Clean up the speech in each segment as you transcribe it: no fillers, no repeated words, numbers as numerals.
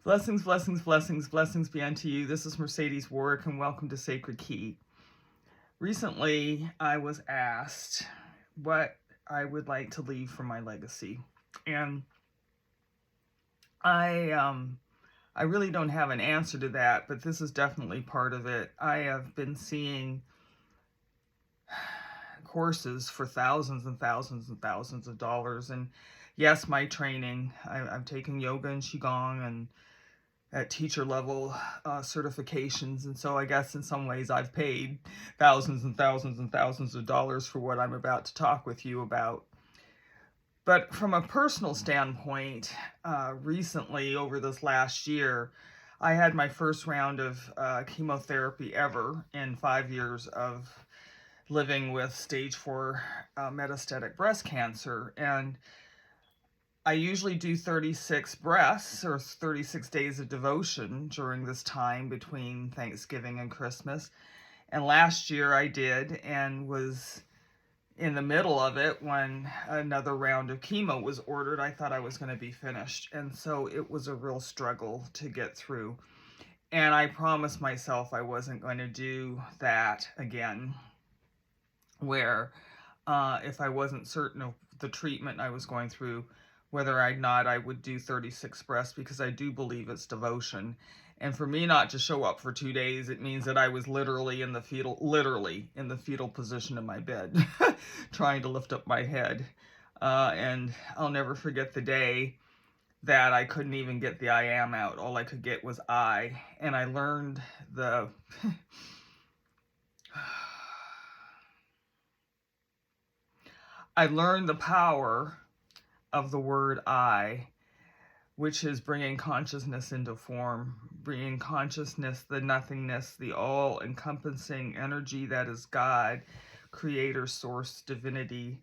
Blessings, blessings, blessings, blessings be unto you. This is Mercedes Warwick, and welcome to Sacred Key. Recently, I was asked what I would like to leave for my legacy, and I really don't have an answer to that, but this is definitely part of it. I have been seeing courses for thousands and thousands and thousands of dollars, and yes, my training. I've taken yoga and qigong and at teacher level certifications, and so I guess in some ways I've paid thousands and thousands and thousands of dollars for what I'm about to talk with you about. But from a personal standpoint, recently over this last year, I had my first round of chemotherapy ever in 5 years of living with stage 4 metastatic breast cancer, and I usually do 36 breaths or 36 days of devotion during this time between Thanksgiving and Christmas. And last year I did, and was in the middle of it when another round of chemo was ordered. I thought I was going to be finished. And so it was a real struggle to get through. And I promised myself I wasn't going to do that again, where if I wasn't certain of the treatment I was going through, whether or not I would do 36 breaths, because I do believe it's devotion. And for me not to show up for 2 days, it means that I was literally in the fetal position in my bed, trying to lift up my head. And I'll never forget the day that I couldn't even get the I am out. All I could get was I. And I learned the power of the word I, which is bringing consciousness into form, bringing consciousness, the nothingness, the all-encompassing energy that is God, creator, source, divinity,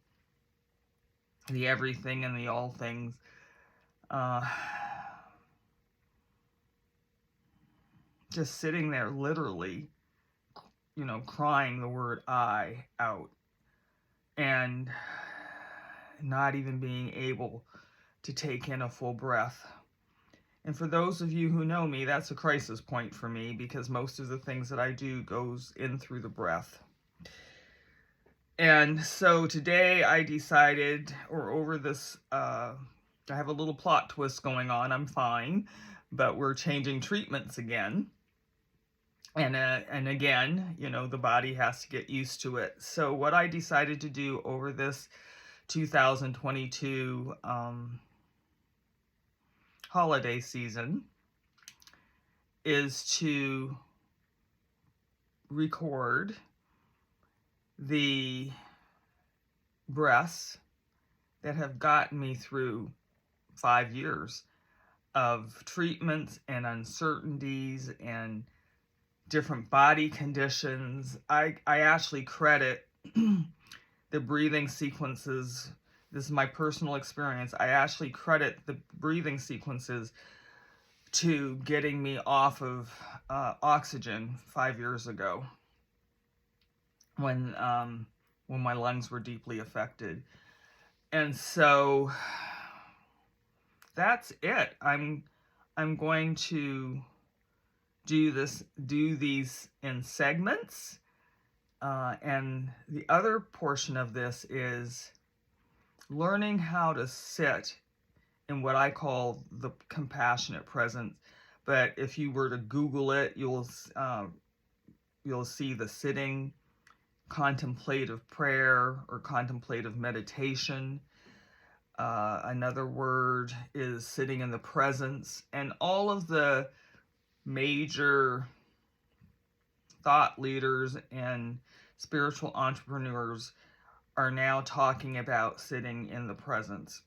the everything and the all things. Just sitting there literally, crying the word I out, and not even being able to take in a full breath. And for those of you who know me, that's a crisis point for me, because most of the things that I do goes in through the breath. And so today I decided, or over this, I have a little plot twist going on. I'm fine, but we're changing treatments again. And again, the body has to get used to it. So what I decided to do over this 2022 holiday season is to record the breaths that have gotten me through 5 years of treatments and uncertainties and different body conditions. I actually credit the breathing sequences. This is my personal experience. I actually credit the breathing sequences to getting me off of oxygen 5 years ago, when my lungs were deeply affected. And so that's it. I'm going to do these in segments, and the other portion of this is learning how to sit in what I call the compassionate presence. But if you were to Google it, you'll see the sitting contemplative prayer or contemplative meditation. Another word is sitting in the presence, and all of the major thought leaders and spiritual entrepreneurs are now talking about sitting in the presence.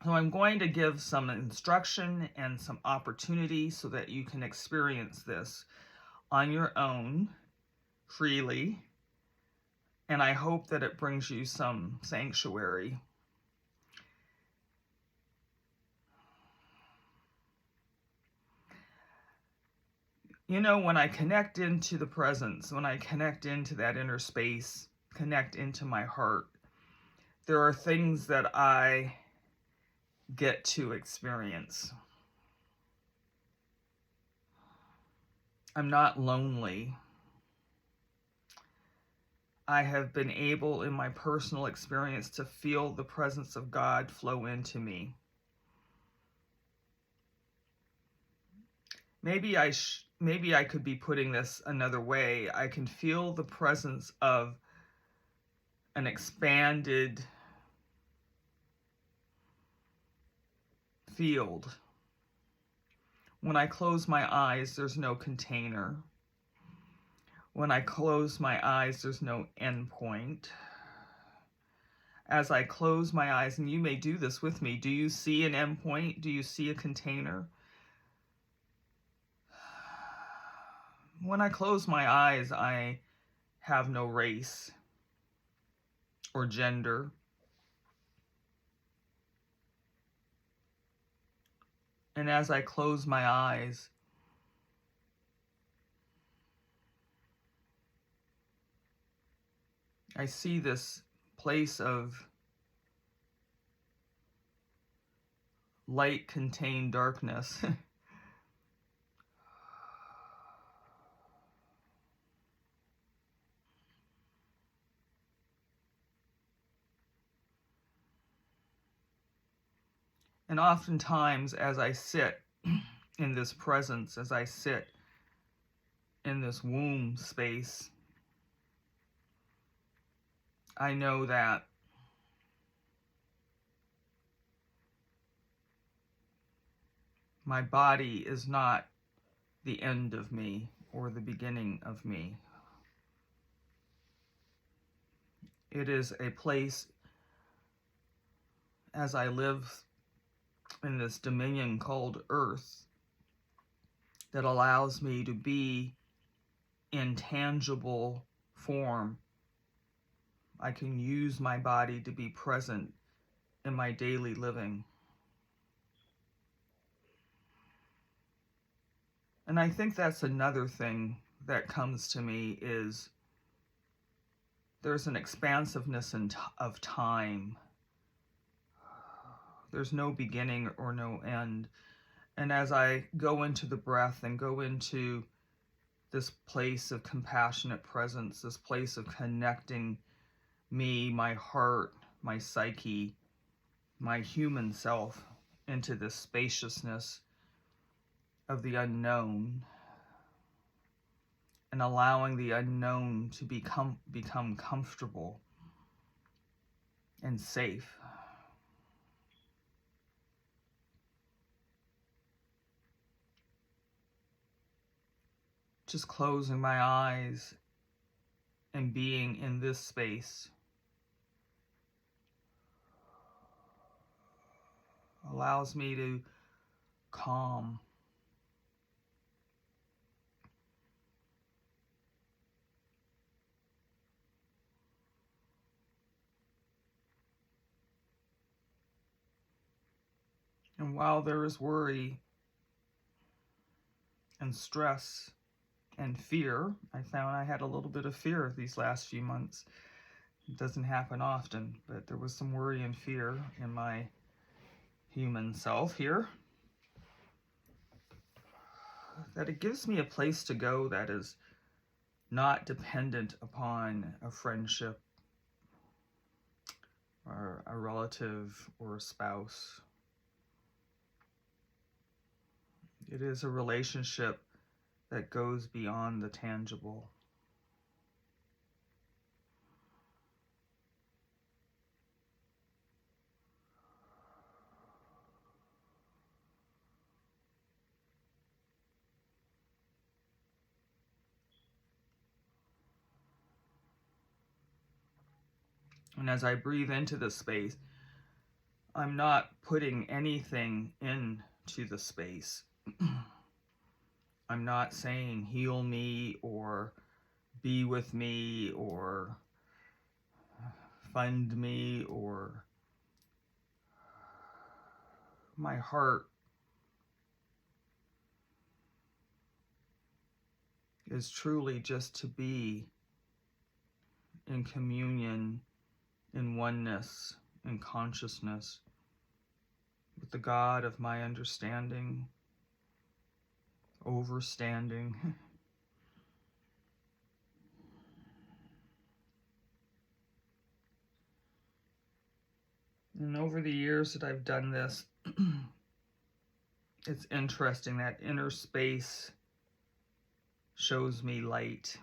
So I'm going to give some instruction and some opportunity so that you can experience this on your own freely, and I hope that it brings you some sanctuary. When I connect into the presence, when I connect into that inner space, connect into my heart, there are things that I get to experience. I'm not lonely. I have been able in my personal experience to feel the presence of God flow into me. Maybe I could be putting this another way. I can feel the presence of an expanded field. When I close my eyes, there's no container. When I close my eyes, there's no endpoint. As I close my eyes, and you may do this with me, do you see an endpoint? Do you see a container? When I close my eyes, I have no race or gender. And as I close my eyes, I see this place of light contained darkness. And oftentimes, as I sit in this presence, as I sit in this womb space, I know that my body is not the end of me or the beginning of me. It is a place, as I live in this dominion called Earth, that allows me to be in tangible form. I can use my body to be present in my daily living. And I think that's another thing that comes to me is there's an expansiveness of time. There's no beginning or no end. And as I go into the breath and go into this place of compassionate presence, this place of connecting me, my heart, my psyche, my human self into this spaciousness of the unknown, and allowing the unknown to become comfortable and safe. Just closing my eyes and being in this space allows me to calm. And while there is worry and stress and fear, I found I had a little bit of fear these last few months. It doesn't happen often, but there was some worry and fear in my human self here. That it gives me a place to go that is not dependent upon a friendship or a relative or a spouse. It is a relationship that goes beyond the tangible. And as I breathe into this space, I'm not putting anything into the space. I'm not saying heal me or be with me or fund me or my heart is truly just to be in communion, in oneness, in consciousness with the God of my understanding, overstanding, And over the years that I've done this, it's interesting that inner space shows me light.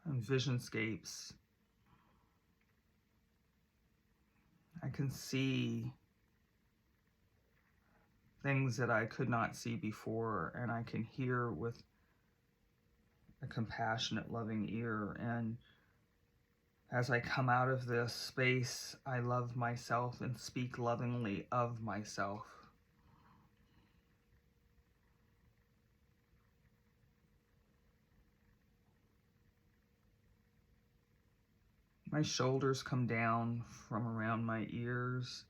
And visionscapes. I can see things that I could not see before, and I can hear with a compassionate, loving ear. And as I come out of this space, I love myself and speak lovingly of myself. My shoulders come down from around my ears,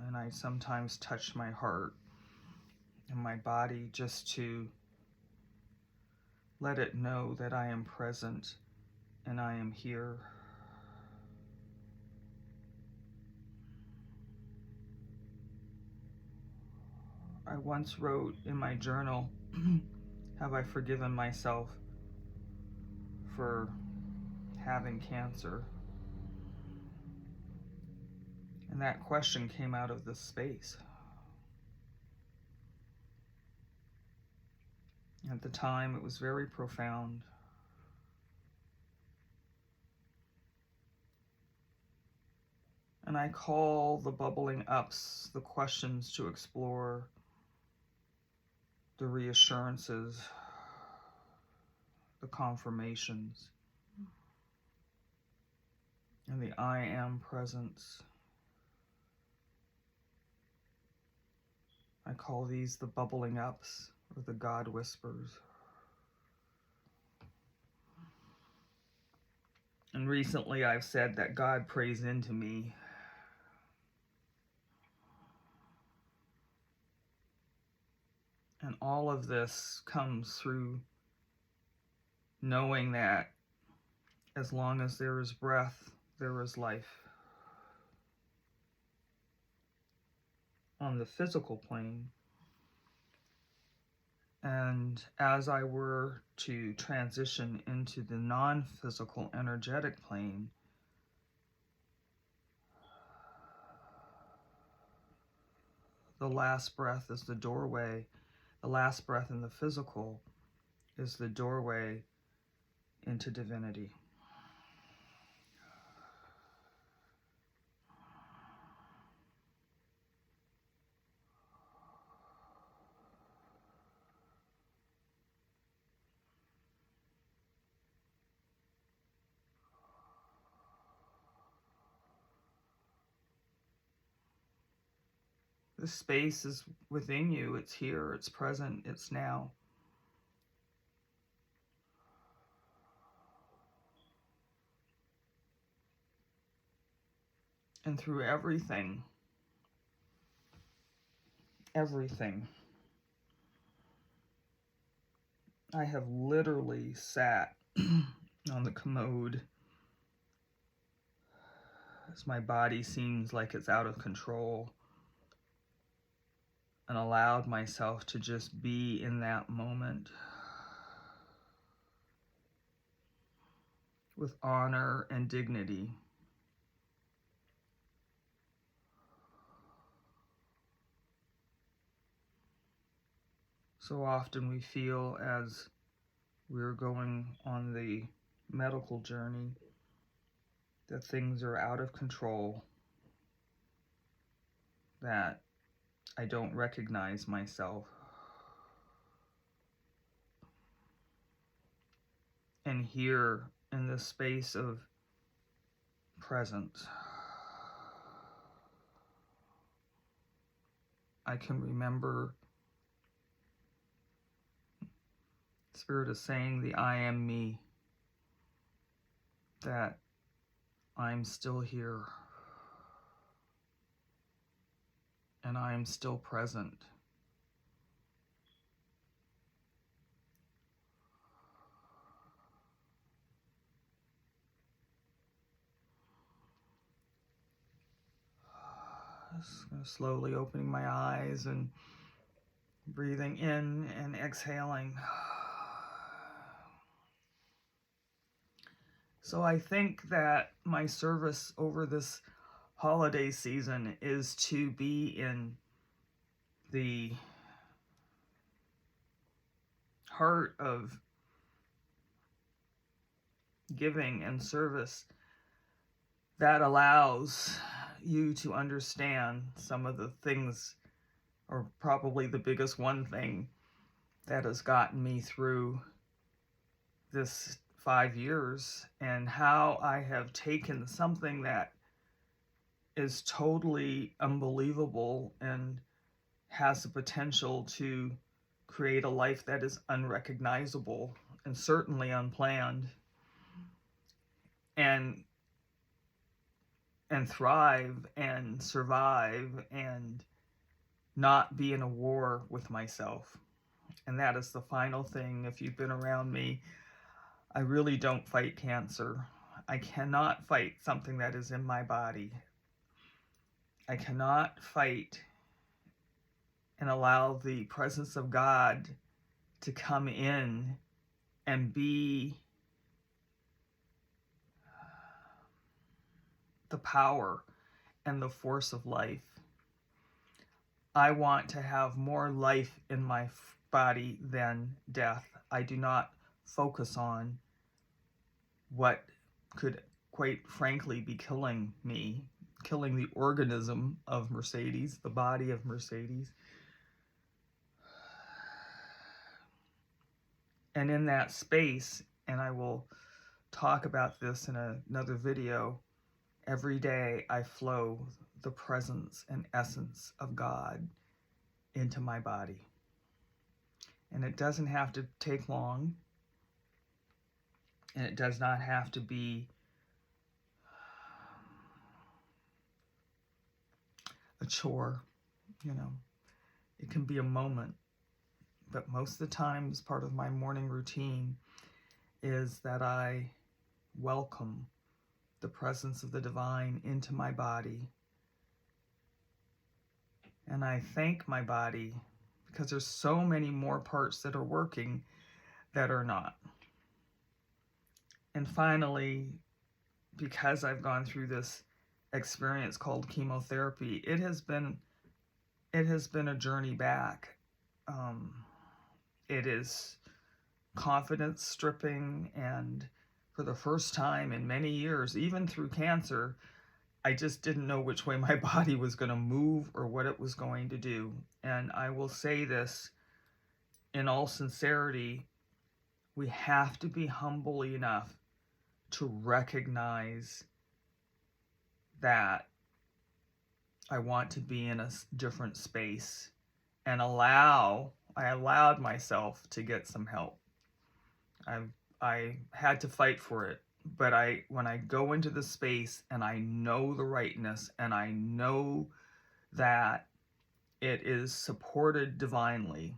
and I sometimes touch my heart and my body just to let it know that I am present and I am here. I once wrote in my journal, have I forgiven myself for having cancer? And that question came out of this space. At the time, it was very profound. And I call the bubbling ups the questions to explore, the reassurances, the confirmations, and the I am presence. I call these the bubbling ups or the God whispers. And recently I've said that God prays into me. And all of this comes through knowing that as long as there is breath, there is life. On the physical plane. And as I were to transition into the non-physical energetic plane, the last breath is the doorway. The last breath in the physical is the doorway into divinity. The space is within you. It's here, it's present, it's now. And through everything, I have literally sat on the commode as my body seems like it's out of control, and allowed myself to just be in that moment with honor and dignity. So often we feel as we're going on the medical journey that things are out of control, that I don't recognize myself. And here in the space of presence, I can remember Spirit is saying the I am me, that I'm still here and I'm still present. Just slowly opening my eyes and Breathing in and exhaling. So I think that my service over this holiday season is to be in the heart of giving and service that allows you to understand some of the things, or probably the biggest one thing that has gotten me through this 5 years, and how I have taken something that is totally unbelievable and has the potential to create a life that is unrecognizable and certainly unplanned, and thrive and survive and not be in a war with myself. And that is the final thing. If you've been around me, I really don't fight cancer. I cannot fight something that is in my body. I cannot fight and allow the presence of God to come in and be the power and the force of life. I want to have more life in my body than death. I do not focus on what could, quite frankly, be killing me, killing the organism of Mercedes, the body of Mercedes. And in that space, and I will talk about this in another video, every day I flow the presence and essence of God into my body. And it doesn't have to take long, and it does not have to be a chore, you know. It can be a moment. But most of the time, as part of my morning routine, is that I welcome the presence of the divine into my body. And I thank my body, because there's so many more parts that are working that are not. And finally, because I've gone through this experience called chemotherapy, it has been a journey back. It is confidence stripping, and for the first time in many years, even through cancer, I just didn't know which way my body was going to move or what it was going to do. And I will say this in all sincerity, we have to be humble enough to recognize that I want to be in a different space, and I allowed myself to get some help. I had to fight for it, but when I go into the space and I know the rightness, and I know that it is supported divinely,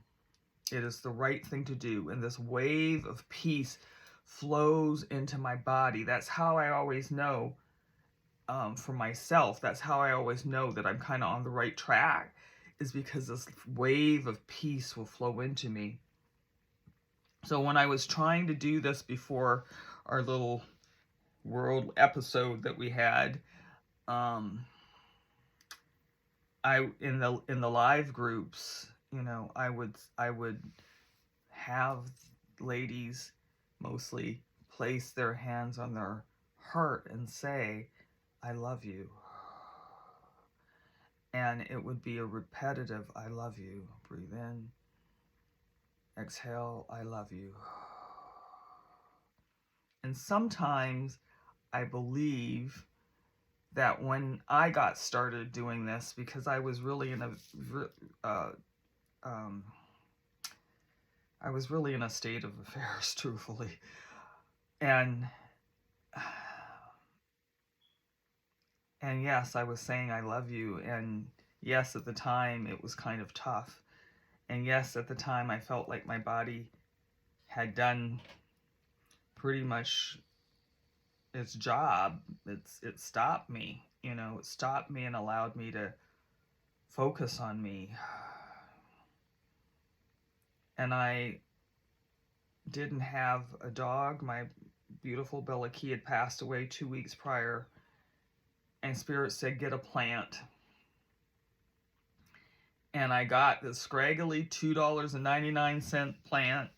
it is the right thing to do, and this wave of peace flows into my body. That's how I always know, for myself, that's how I always know that I'm kind of on the right track, is because this wave of peace will flow into me. So when I was trying to do this before our little world episode that we had, I in the live groups, you know, I would have ladies mostly place their hands on their heart and say, "I love you." And it would be a repetitive, "I love you." Breathe in, exhale, "I love you." And sometimes I believe that when I got started doing this, because I was really in a state of affairs, truthfully, and yes, I was saying "I love you," and yes, at the time it was kind of tough, and yes, at the time I felt like my body had done pretty much its job. It stopped me, you know, it stopped me and allowed me to focus on me. and I didn't have a dog. My beautiful Bella Key had passed away 2 weeks prior, and Spirit said, get a plant. And I got the scraggly $2.99 plant.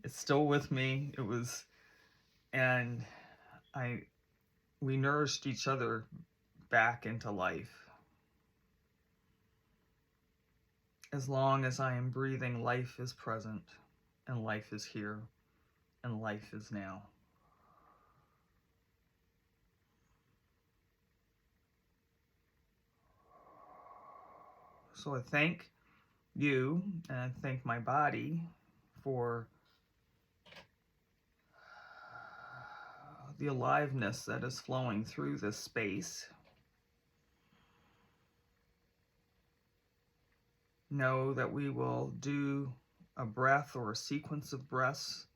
It's still with me. And we nourished each other back into life. As long as I am breathing, life is present, and life is here, and life is now. So I thank you, and I thank my body for the aliveness that is flowing through this space. Know that we will do a breath or a sequence of breaths,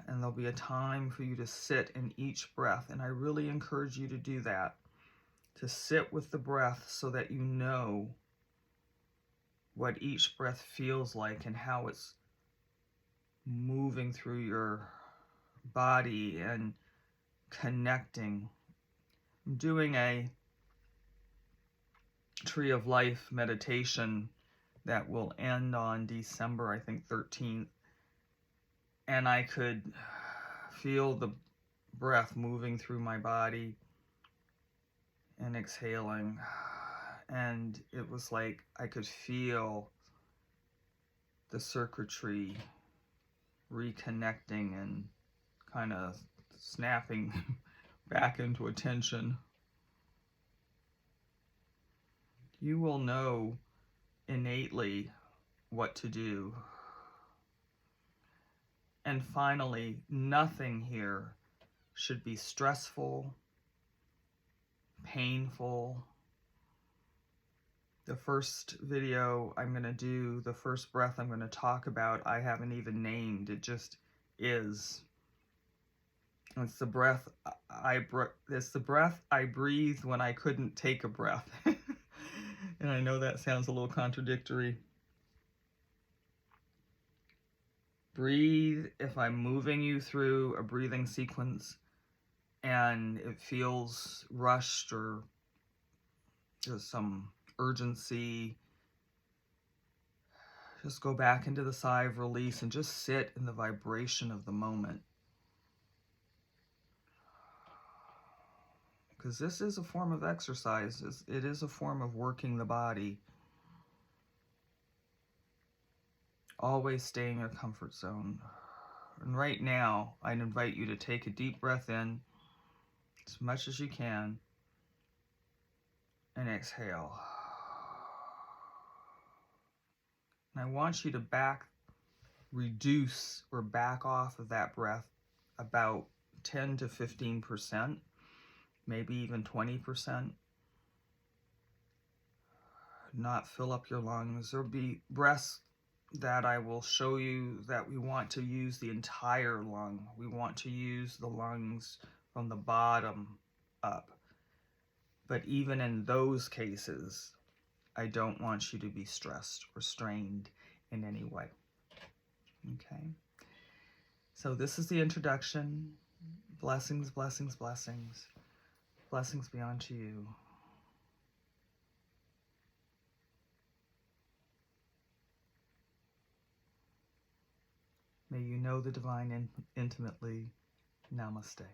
and there'll be a time for you to sit in each breath, and I really encourage you to do that, to sit with the breath so that you know what each breath feels like and how it's moving through your body and connecting. I'm doing a Tree of Life meditation that will end on December, I think, 13th. And I could feel the breath moving through my body and exhaling. And it was like I could feel the circuitry reconnecting and kind of snapping back into attention. You will know innately what to do. And finally, nothing here should be stressful, painful. The first video I'm going to do, the first breath I'm going to talk about, I haven't even named. It just is. It's the breath I breathed when I couldn't take a breath. And I know that sounds a little contradictory. Breathe if I'm moving you through a breathing sequence and it feels rushed or there's some urgency. Just go back into the sigh of release and just sit in the vibration of the moment. Because this is a form of exercise. It is a form of working the body. Always stay in your comfort zone. And right now, I'd invite you to take a deep breath in as much as you can and exhale. And I want you to reduce or back off of that breath about 10 to 15%, maybe even 20%. Not fill up your lungs. There'll be breaths that I will show you that we want to use the entire lung. We want to use the lungs from the bottom up. But even in those cases, I don't want you to be stressed or strained in any way. Okay? So this is the introduction. Blessings, blessings, blessings. Blessings be unto you. May you know the divine intimately. Namaste.